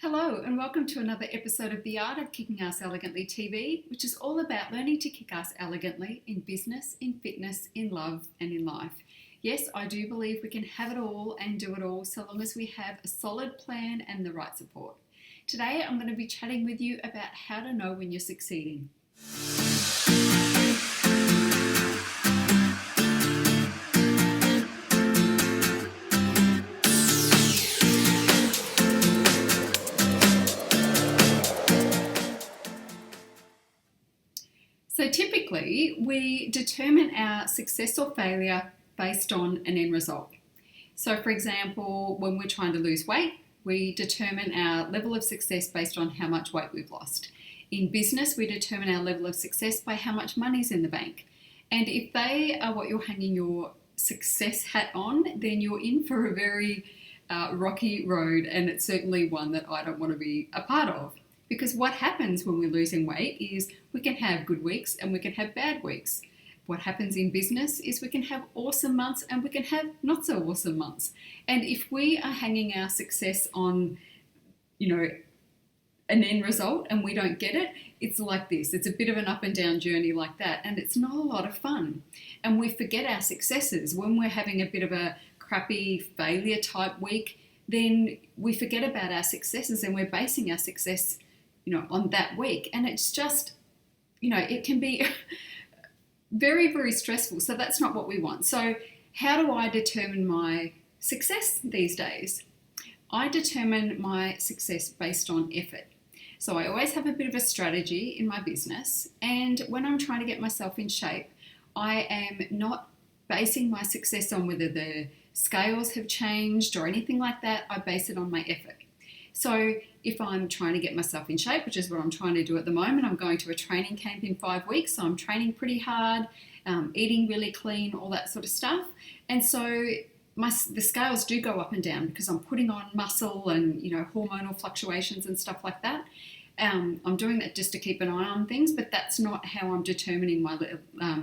Hello, and welcome to another episode of The Art of Kicking Ass Elegantly TV, which is all about learning to kick ass elegantly in business, in fitness, in love, and in life. Yes, I do believe we can have it all and do it all so long as we have a solid plan and the right support. Today, I'm going to be chatting with you about how to know when you're succeeding. So typically, we determine our success or failure based on an end result. So for example, when we're trying to lose weight, we determine our level of success based on how much weight we've lost. In business, we determine our level of success by how much money's in the bank. And if they are what you're hanging your success hat on, then you're in for a very rocky road, and it's certainly one that I don't want to be a part of. Because what happens when we're losing weight is we can have good weeks and we can have bad weeks. What happens in business is we can have awesome months and we can have not so awesome months. And if we are hanging our success on, an end result and we don't get it, it's like this. It's a bit of an up and down journey like that, and it's not a lot of fun. And we forget our successes. When we're having a bit of a crappy failure type week, then we forget about our successes and we're basing our success on that week. And it's just, it can be very, very stressful. So that's not what we want. So how do I determine my success these days? I determine my success based on effort. So I always have a bit of a strategy in my business. And when I'm trying to get myself in shape, I am not basing my success on whether the scales have changed or anything like that. I base it on my effort. So if I'm trying to get myself in shape, which is what I'm trying to do at the moment, I'm going to a training camp in 5 weeks. So I'm training pretty hard, eating really clean, all that sort of stuff. And so the scales do go up and down because I'm putting on muscle and, hormonal fluctuations and stuff like that. I'm doing that just to keep an eye on things, but that's not how I'm determining my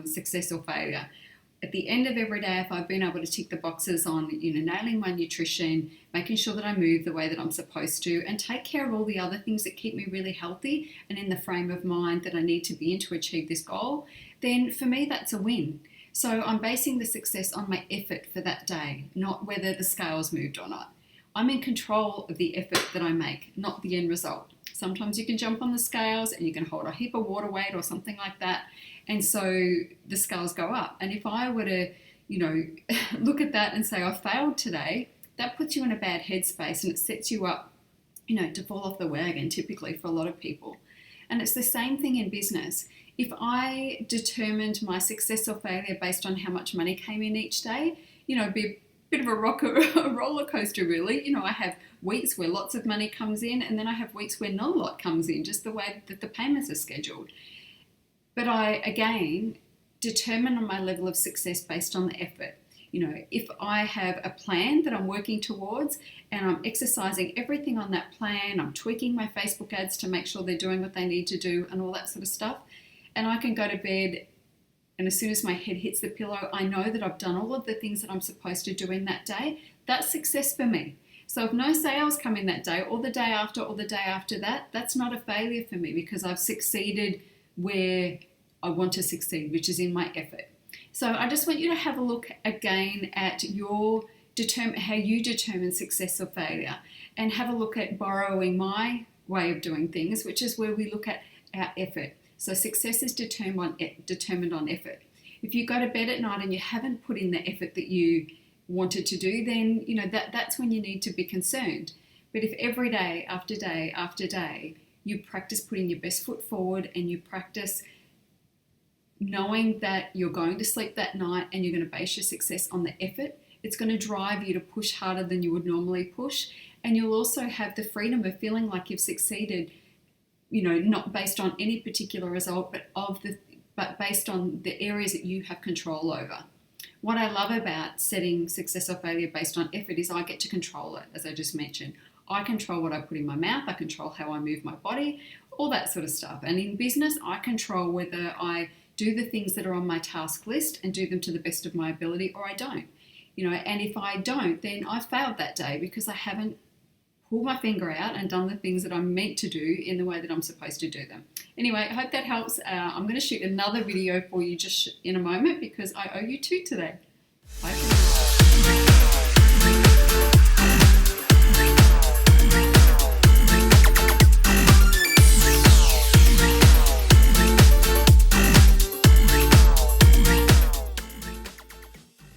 success or failure. At the end of every day, if I've been able to tick the boxes on, nailing my nutrition, making sure that I move the way that I'm supposed to, and take care of all the other things that keep me really healthy and in the frame of mind that I need to be in to achieve this goal, then for me, that's a win. So I'm basing the success on my effort for that day, not whether the scales moved or not. I'm in control of the effort that I make, not the end result. Sometimes you can jump on the scales and you can hold a heap of water weight or something like that, and so the scales go up. And if I were to, look at that and say I failed today, that puts you in a bad headspace and it sets you up, to fall off the wagon typically for a lot of people. And it's the same thing in business. If I determined my success or failure based on how much money came in each day, it'd be a bit of a roller coaster really. I have weeks where lots of money comes in, and then I have weeks where not a lot comes in, just the way that the payments are scheduled. But I, again, determine on my level of success based on the effort. If I have a plan that I'm working towards and I'm exercising everything on that plan, I'm tweaking my Facebook ads to make sure they're doing what they need to do and all that sort of stuff, and I can go to bed, and as soon as my head hits the pillow, I know that I've done all of the things that I'm supposed to do in that day. That's success for me. So if no sales come in that day or the day after or the day after that, that's not a failure for me because I've succeeded where I want to succeed, which is in my effort. So I just want you to have a look again at how you determine success or failure, and have a look at borrowing my way of doing things, which is where we look at our effort. So success is determined on effort. If you go to bed at night and you haven't put in the effort that you wanted to do, then that's when you need to be concerned. But if every day after day after day you practice putting your best foot forward and you practice knowing that you're going to sleep that night and you're going to base your success on the effort, it's going to drive you to push harder than you would normally push. And you'll also have the freedom of feeling like you've succeeded, not based on any particular result, but based on the areas that you have control over. What I love about setting success or failure based on effort is I get to control it, as I just mentioned. I control what I put in my mouth, I control how I move my body, all that sort of stuff. And in business, I control whether I do the things that are on my task list and do them to the best of my ability, or I don't. And if I don't, then I failed that day because I haven't pulled my finger out and done the things that I'm meant to do in the way that I'm supposed to do them. Anyway, I hope that helps. I'm going to shoot another video for you just in a moment because I owe you two today.